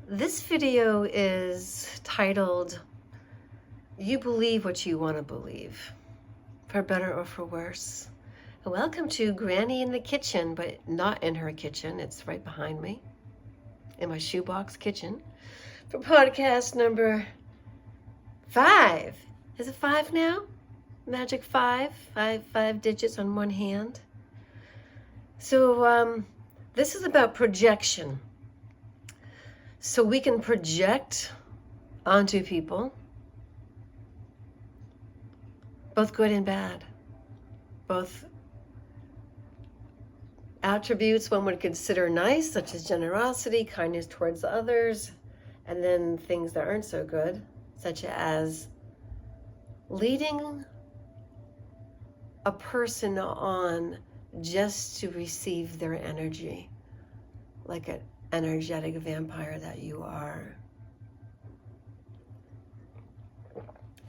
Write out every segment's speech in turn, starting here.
This video is titled, You Believe What You Want to Believe, for better or for worse. Welcome to Granny in the kitchen, but not in her kitchen. It's right behind me, in my shoebox kitchen, for podcast number 5. Is it 5 now? Magic 5? Five digits on one hand. So, this is about projection. So we can project onto people, both good and bad, both attributes one would consider nice, such as generosity, kindness towards others, and then things that aren't so good, such as leading a person on just to receive their energy, like an energetic vampire that you are.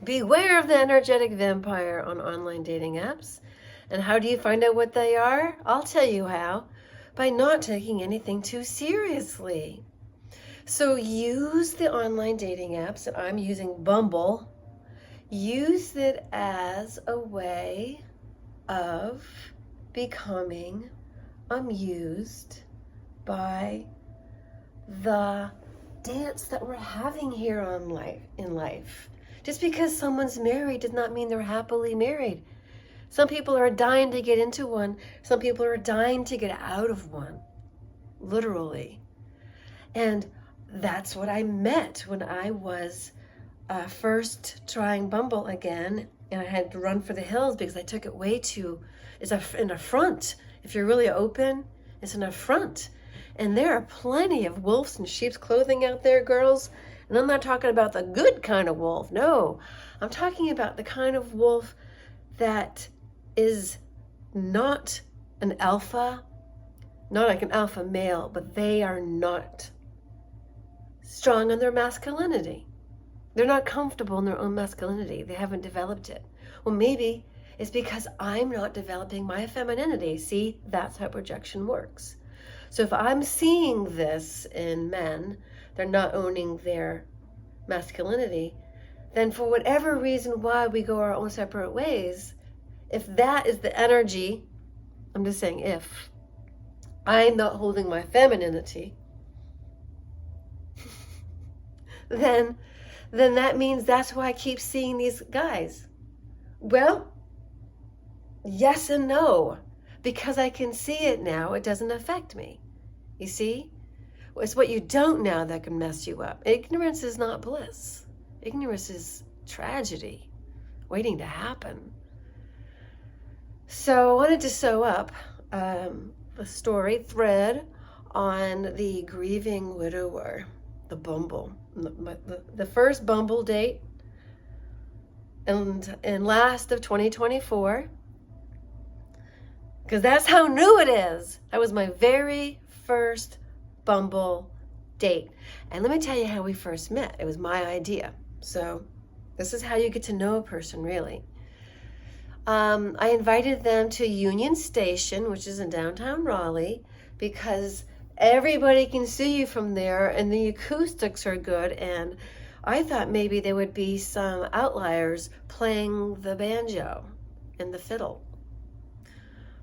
Beware of the energetic vampire on online dating apps. And how do you find out what they are? I'll tell you how. By not taking anything too seriously. So use the online dating apps, and I'm using Bumble. Use it as a way of becoming amused by the dance that we're having here in life. Just because someone's married does not mean they're happily married. Some people are dying to get into one. Some people are dying to get out of one, literally. And that's what I met when I was first trying Bumble again, and I had to run for the hills because I took it way too, it's an affront. If you're really open, it's an affront. And there are plenty of wolves in sheep's clothing out there, girls. And I'm not talking about the good kind of wolf. No, I'm talking about the kind of wolf that is not an alpha, not like an alpha male, but they are not strong in their masculinity. They're not comfortable in their own masculinity. They haven't developed it. Well, maybe it's because I'm not developing my femininity. See, that's how projection works. So if I'm seeing this in men, they're not owning their masculinity, then for whatever reason why we go our own separate ways, if that is the energy, I'm just saying if, I'm not holding my femininity, then that means that's why I keep seeing these guys. Well, yes and no. Because I can see it now, it doesn't affect me. You see? It's what you don't know that can mess you up. Ignorance is not bliss. Ignorance is tragedy waiting to happen. So I wanted to sew up a story thread on the grieving widower, the Bumble. The first Bumble date in last of 2024. Because that's how new it is. That was my very first Bumble date. And let me tell you how we first met. It was my idea. So this is how you get to know a person, really. I invited them to Union Station, which is in downtown Raleigh, because everybody can see you from there and the acoustics are good. And I thought maybe there would be some outliers playing the banjo and the fiddle.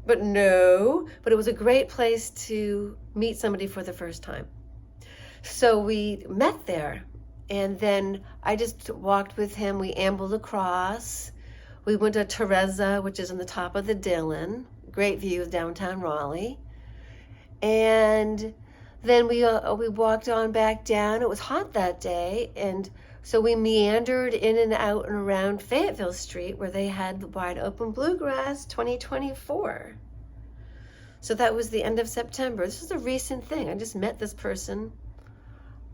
But no, but it was a great place to meet somebody for the first time. So we met there, and then I just walked with him. We ambled across. We went to Teresa, which is on the top of the Dillon. Great view of downtown Raleigh. And then we walked on back down. It was hot that day, and so we meandered in and out and around Fayetteville Street, where they had the Wide Open Bluegrass 2024. So that was the end of September. This was a recent thing. I just met this person.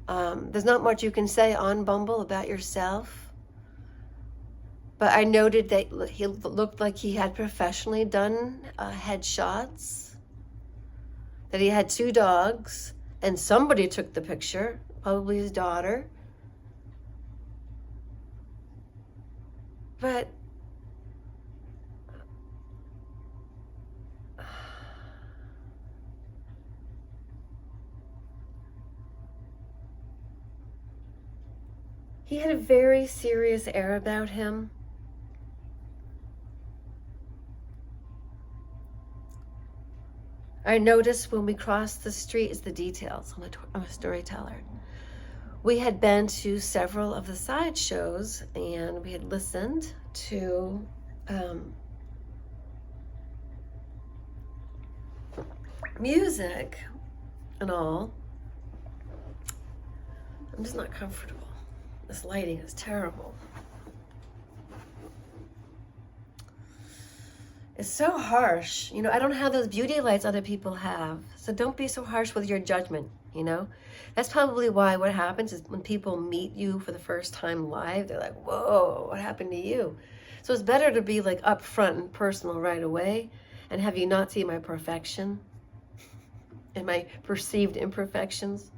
There's not much you can say on Bumble about yourself. But I noted that he looked like he had professionally done headshots, that he had 2 dogs, and somebody took the picture, probably his daughter. But He had a very serious air about him. I noticed when we crossed the street is the details. I'm a storyteller. We had been to several of the side shows, and we had listened to music and all. I'm just not comfortable. This lighting is terrible. It's so harsh. You know, I don't have those beauty lights other people have. So don't be so harsh with your judgment, you know? That's probably why what happens is when people meet you for the first time live, they're like, whoa, what happened to you? So it's better to be like upfront and personal right away and have you not see my perfection and my perceived imperfections.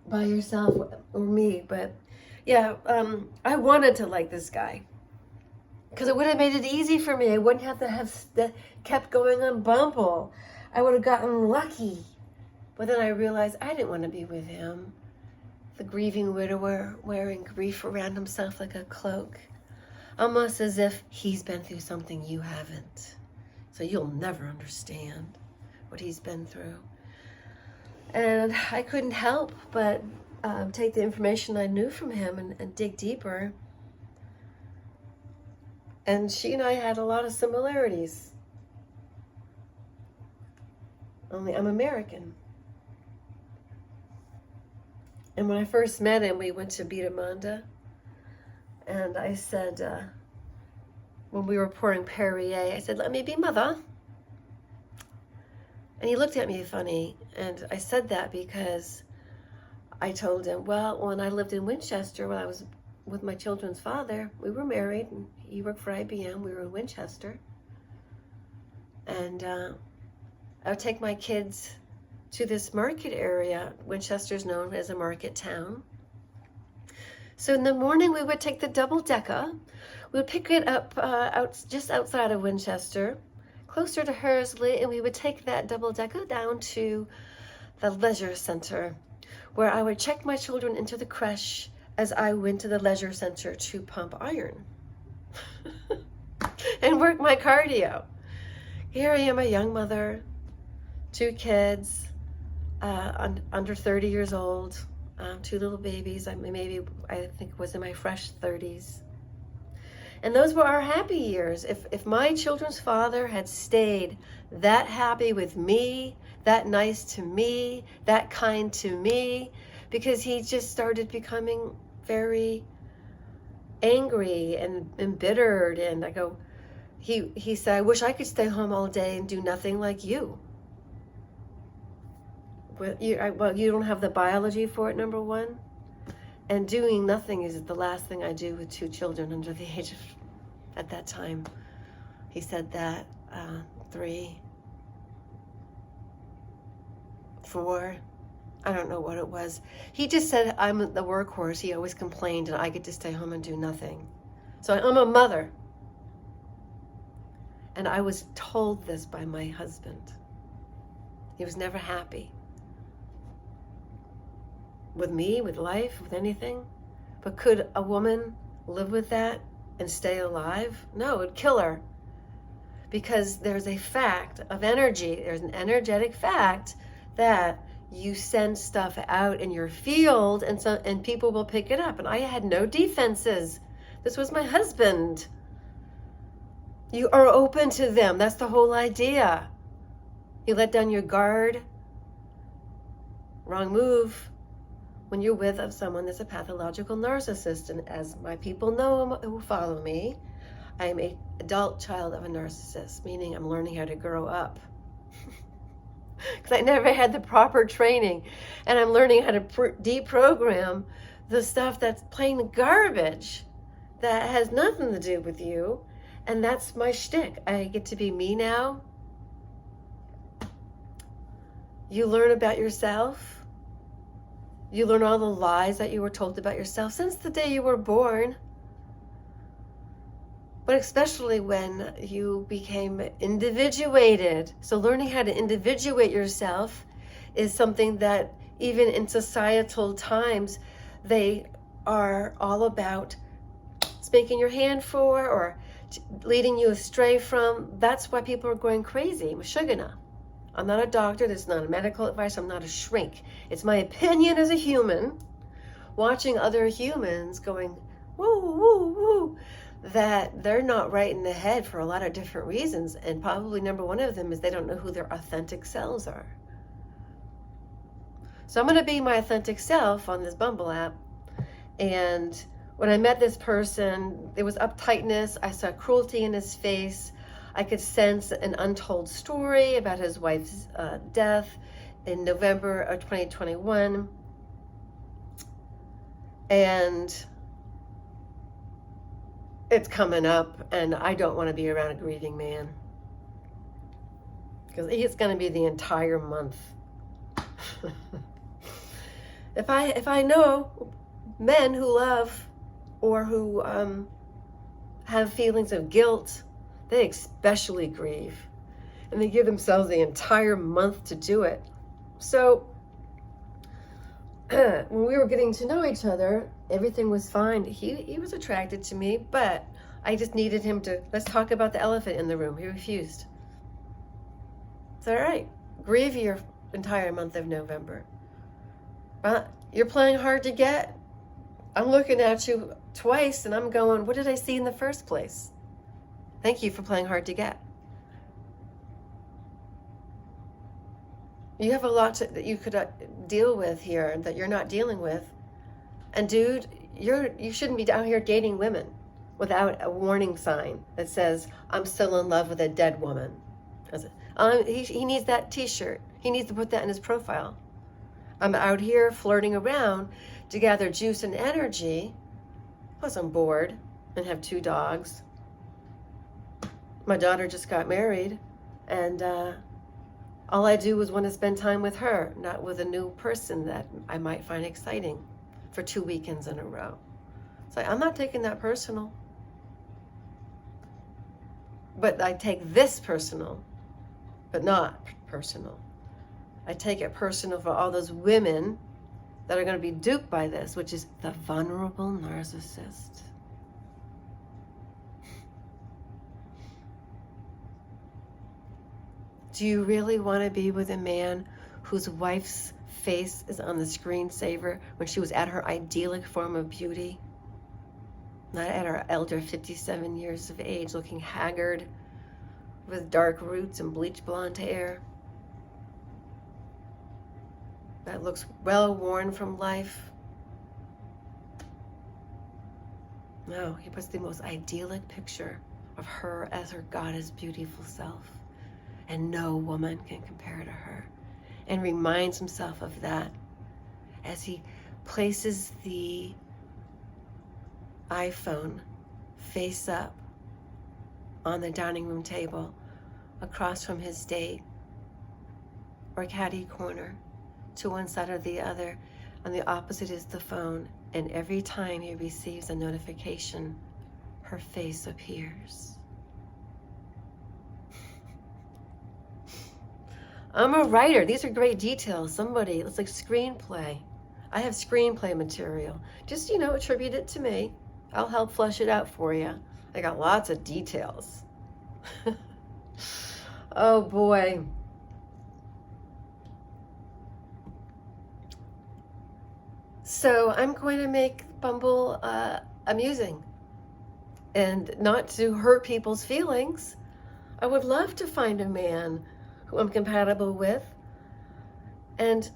By yourself or me, but yeah, I wanted to like this guy because it would have made it easy for me. I wouldn't have to have kept going on Bumble. I would have gotten lucky. But then I realized I didn't want to be with him. The grieving widower wearing grief around himself like a cloak. Almost as if he's been through something you haven't. So you'll never understand what he's been through. And I couldn't help but take the information I knew from him and dig deeper. And she and I had a lot of similarities. Only I'm American. And when I first met him, we went to Biramanda. And I said, when we were pouring Perrier, I said, let me be mother. And he looked at me funny. And I said that because I told him, well, when I lived in Winchester, when I was with my children's father, we were married. And he worked for IBM. We were in Winchester. And I would take my kids to this market area. Winchester's known as a market town. So in the morning, we would take the double-decker. We would pick it up just outside of Winchester, closer to Hursley, and we would take that double-decker down to the leisure center, where I would check my children into the creche as I went to the leisure center to pump iron and work my cardio. Here I am, a young mother, 2 kids, under 30 years old, 2 little babies. I think was in my fresh 30s. And those were our happy years. If my children's father had stayed that happy with me, that nice to me, that kind to me, because he just started becoming very angry and embittered. And I go, he said, I wish I could stay home all day and do nothing like you. Well, you don't have the biology for it, number one. And doing nothing is the last thing I do with 2 children under the age of, at that time, he said that, 3, 4, I don't know what it was. He just said, I'm the workhorse. He always complained and I get to stay home and do nothing. So I'm a mother. And I was told this by my husband. He was never happy. With me, with life, with anything. But could a woman live with that and stay alive? No, it'd kill her. Because there's a fact of energy. There's an energetic fact that you send stuff out in your field and people will pick it up. And I had no defenses. This was my husband. You are open to them. That's the whole idea. You let down your guard. Wrong move. When you're with someone that's a pathological narcissist, and as my people know who follow me, I am an adult child of a narcissist, meaning I'm learning how to grow up. Because I never had the proper training, and I'm learning how to deprogram the stuff that's plain garbage that has nothing to do with you, and that's my shtick. I get to be me now. You learn about yourself. You learn all the lies that you were told about yourself since the day you were born. But especially when you became individuated. So learning how to individuate yourself is something that even in societal times, they are all about spanking your hand for or leading you astray from. That's why people are going crazy. Mashugana. I'm not a doctor. This is not a medical advice. I'm not a shrink. It's my opinion as a human, watching other humans going, woo, woo, woo, that they're not right in the head for a lot of different reasons. And probably number one of them is they don't know who their authentic selves are. So I'm going to be my authentic self on this Bumble app. And when I met this person, there was uptightness. I saw cruelty in his face. I could sense an untold story about his wife's death in November of 2021. And it's coming up, and I don't want to be around a grieving man, because it's going to be the entire month. If I know men who love or who have feelings of guilt, they especially grieve, and they give themselves the entire month to do it. So when we were getting to know each other, everything was fine. He was attracted to me, but I just needed him to, let's talk about the elephant in the room. He refused. It's all right. Grieve your entire month of November. But you're playing hard to get. I'm looking at you twice and I'm going, what did I see in the first place? Thank you for playing hard to get. You have a lot that you could deal with here that you're not dealing with. And dude, you shouldn't be down here dating women without a warning sign that says, I'm still in love with a dead woman. He needs that t-shirt. He needs to put that in his profile. I'm out here flirting around to gather juice and energy. Plus I'm bored and have 2 dogs. My daughter just got married, and all I do is want to spend time with her, not with a new person that I might find exciting for 2 weekends in a row. It's like, I'm not taking that personal. But I take this personal, but not personal. I take it personal for all those women that are going to be duped by this, which is the vulnerable narcissist. Do you really want to be with a man whose wife's face is on the screensaver when she was at her idyllic form of beauty? Not at her elder 57 years of age, looking haggard with dark roots and bleach blonde hair. That looks well worn from life. No, he puts the most idyllic picture of her as her goddess beautiful self. And no woman can compare to her. And reminds himself of that as he places the iPhone face up on the dining room table across from his date, or caddy corner to one side or the other. On the opposite is the phone, and every time he receives a notification, her face appears. I'm a writer. These are great details. It's like screenplay. I have screenplay material. Just, attribute it to me. I'll help flesh it out for you. I got lots of details. Oh boy. So I'm going to make Bumble amusing and not to hurt people's feelings. I would love to find a man who I'm compatible with and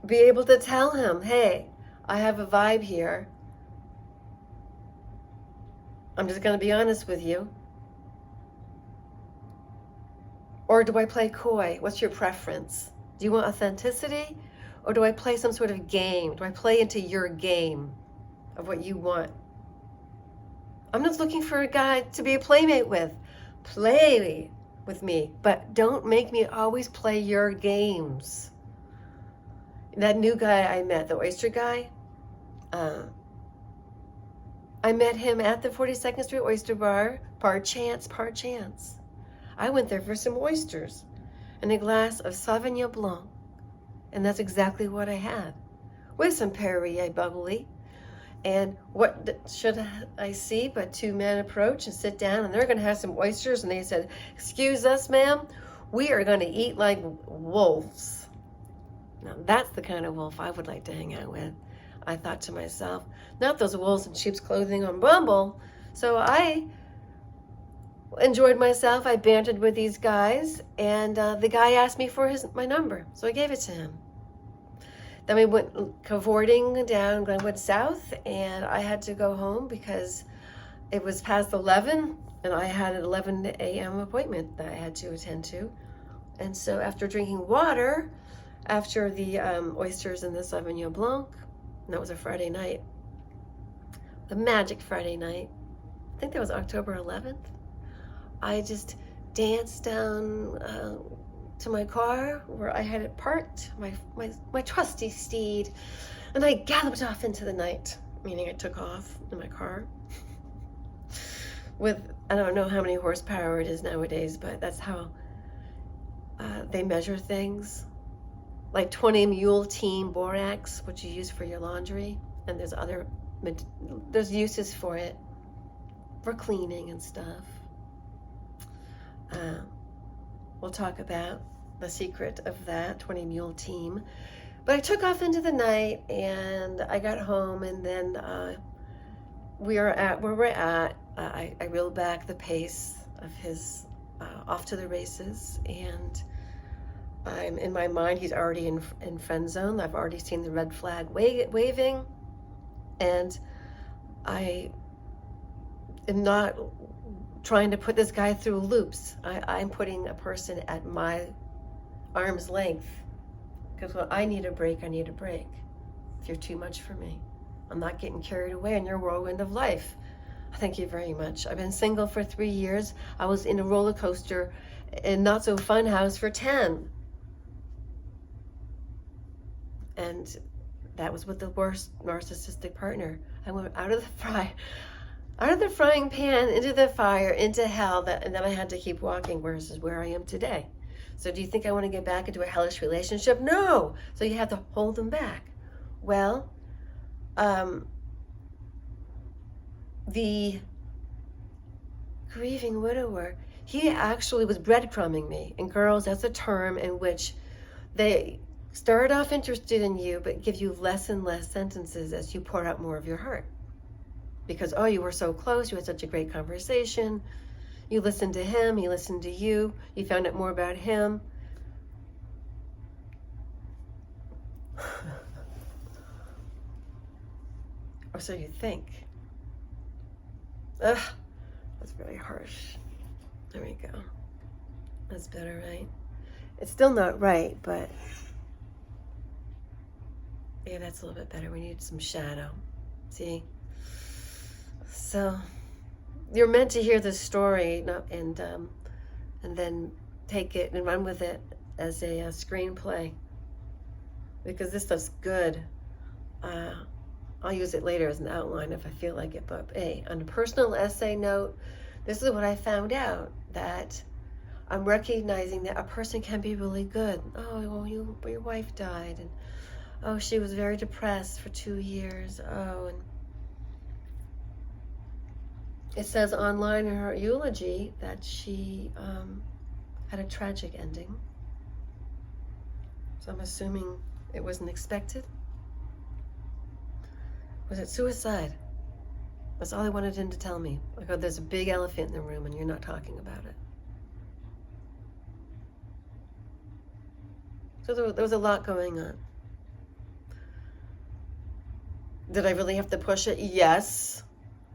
be able to tell him, hey, I have a vibe here. I'm just going to be honest with you. Or do I play coy? What's your preference? Do you want authenticity? Or do I play some sort of game? Do I play into your game of what you want? I'm just looking for a guy to be a playmate with. Play with me, but don't make me always play your games. That new guy I met, the oyster guy, I met him at the 42nd Street Oyster Bar, par chance. I went there for some oysters and a glass of Sauvignon Blanc. And that's exactly what I had, with some Perrier bubbly. And what should I see but two men approach and sit down, and they're going to have some oysters. And they said, "Excuse us, ma'am, we are going to eat like wolves." Now, that's the kind of wolf I would like to hang out with. I thought to myself, not those wolves in sheep's clothing on Bumble. So I enjoyed myself. I bantered with these guys, and the guy asked me for my number, so I gave it to him. Then we went cavorting down Glenwood South, and I had to go home because it was past 11, and I had an 11 a.m. appointment that I had to attend to. And so after drinking water, after the oysters and the Sauvignon Blanc, and that was a Friday night, the magic Friday night, I think that was October 11th, I just danced down to my car where I had it parked, my trusty steed, and I galloped off into the night, meaning I took off in my car with, I don't know how many horsepower it is nowadays, but that's how they measure things, like 20 mule team borax, which you use for your laundry, and there's uses for it for cleaning and stuff. We'll talk about the secret of that 20 mule team. But I took off into the night, and I got home, and then we are at where we're at. I reeled back the pace of his off to the races, and I'm in my mind, he's already in friend zone. I've already seen the red flag waving, and I am not trying to put this guy through loops. I'm putting a person at my arm's length, because when I need a break, I need a break. If you're too much for me, I'm not getting carried away in your whirlwind of life. Thank you very much. I've been single for 3 years. I was in a roller coaster and not so fun house for 10. And that was with the worst narcissistic partner. I went out of the frying pan, into the fire, into hell, and then I had to keep walking, versus where I am today. So do you think I want to get back into a hellish relationship? No. So you have to hold them back. Well, the grieving widower, he actually was breadcrumbing me. And girls, that's a term in which they start off interested in you, but give you less and less sentences as you pour out more of your heart. Because, oh, you were so close, you had such a great conversation, you listened to him, he listened to you, you found out more about him. Or so you think. Ugh, that's very harsh. There we go. That's better, right? It's still not right, but yeah, that's a little bit better. We need some shadow. See? So you're meant to hear this story and then take it and run with it as a screenplay, because this stuff's good. I'll use it later as an outline if I feel like it. But hey, on a personal essay note, this is what I found out, that I'm recognizing that a person can be really good. Oh, well, your wife died, and oh, she was very depressed for 2 years. Oh, and it says online in her eulogy that she had a tragic ending. So I'm assuming it wasn't expected. Was it suicide? That's all I wanted him to tell me. Like, oh, there's a big elephant in the room and you're not talking about it. So there was a lot going on. Did I really have to push it? Yes.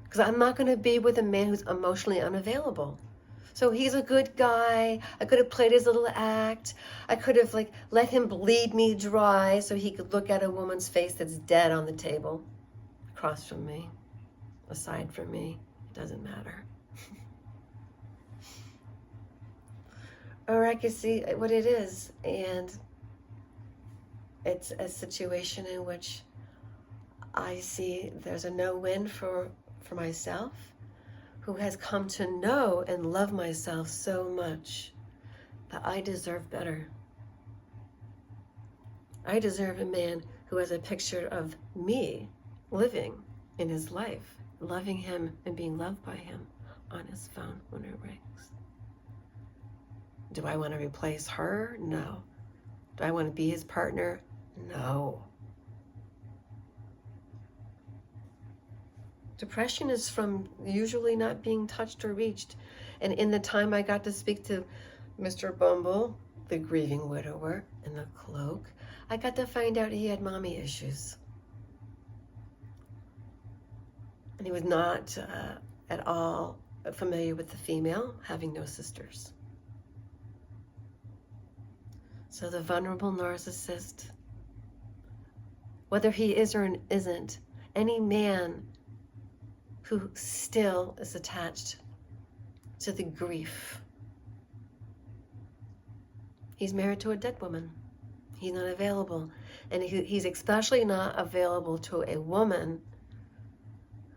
Because I'm not going to be with a man who's emotionally unavailable. So he's a good guy. I could have played his little act. I could have let him bleed me dry so he could look at a woman's face that's dead on the table, across from me, aside from me. It doesn't matter. Or I could see what it is, and it's a situation in which I see there's a no-win for myself, who has come to know and love myself so much that I deserve better. I deserve a man who has a picture of me living in his life, loving him and being loved by him on his phone when it rings. Do I want to replace her? No. Do I want to be his partner? No. Depression is from usually not being touched or reached. And in the time I got to speak to Mr. Bumble, the grieving widower in the cloak, I got to find out he had mommy issues. And he was not at all familiar with the female, having no sisters. So the vulnerable narcissist, whether he is or isn't, any man who still is attached to the grief. He's married to a dead woman. He's not available. And he's especially not available to a woman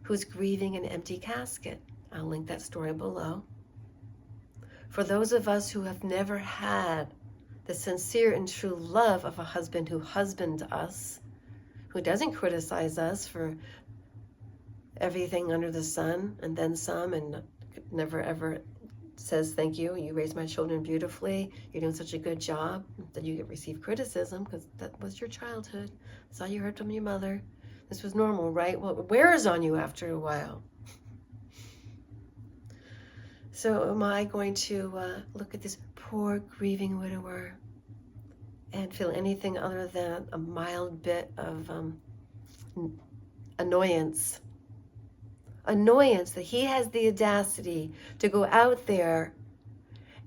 who's grieving an empty casket. I'll link that story below. For those of us who have never had the sincere and true love of a husband who husbands us, who doesn't criticize us for everything under the sun and then some, and never ever says thank you, you raised my children beautifully, you're doing such a good job, that you receive criticism because that was your childhood. That's all you heard from your mother. This was normal, right? Well, it wears on you after a while. So am I going to look at this poor grieving widower and feel anything other than a mild bit of annoyance that he has the audacity to go out there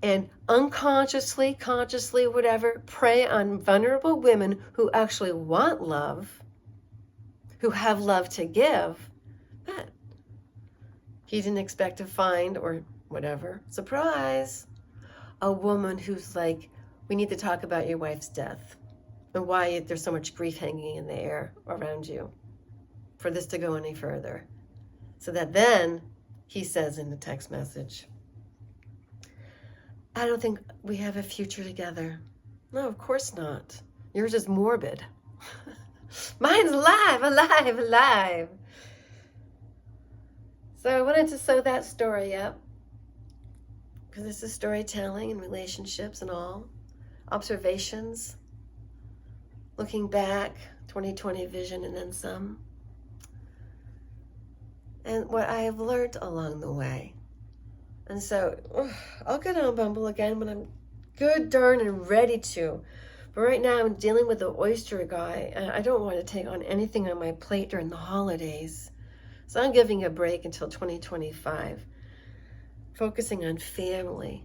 and unconsciously, consciously, whatever, prey on vulnerable women who actually want love, who have love to give, but he didn't expect to find, or whatever, surprise, a woman who's like, we need to talk about your wife's death and why there's so much grief hanging in the air around you for this to go any further. So that then he says in the text message, I don't think we have a future together. No, of course not. Yours is morbid. Mine's alive, alive, alive. So I wanted to sew that story up because this is storytelling and relationships and all. Observations, looking back, 2020 vision and then some. And what I have learned along the way. And so I'll get on Bumble again when I'm good, darn, and ready to. But right now I'm dealing with the oyster guy, and I don't want to take on anything on my plate during the holidays. So I'm giving a break until 2025, focusing on family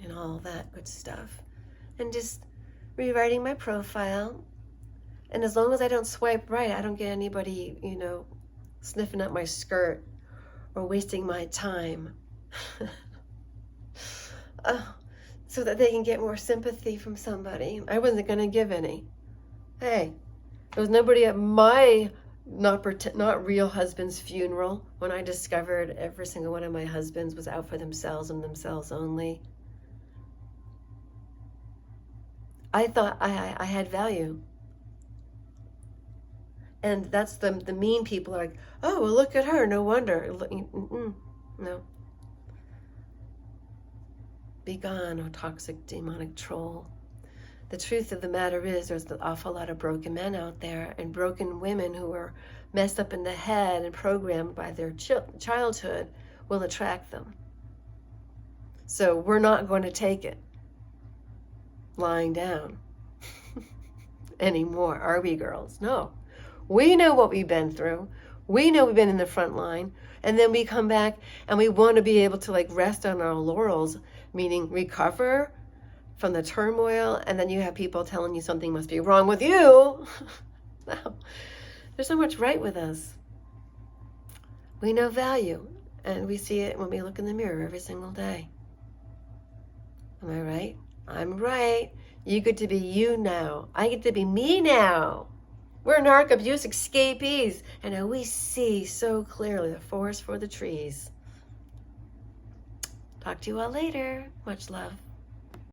and all that good stuff. And just rewriting my profile. And as long as I don't swipe right, I don't get anybody, sniffing up my skirt or wasting my time. So that they can get more sympathy from somebody. I wasn't going to give any. Hey, there was nobody at my not real husband's funeral when I discovered every single one of my husbands was out for themselves and themselves only. I thought I had value. And that's the mean people are like, oh, well, look at her, no wonder. No. Be gone, oh toxic demonic troll. The truth of the matter is there's an awful lot of broken men out there and broken women who are messed up in the head and programmed by their childhood will attract them. So we're not going to take it lying down anymore, are we, girls? No. We know what we've been through. We know we've been in the front line. And then we come back and we want to be able to rest on our laurels, meaning recover from the turmoil. And then you have people telling you something must be wrong with you. No, there's so much right with us. We know value and we see it when we look in the mirror every single day. Am I right? I'm right. You get to be you now. I get to be me now. We're Narc Abuse Escapees, and now we see so clearly the forest for the trees. Talk to you all later. Much love.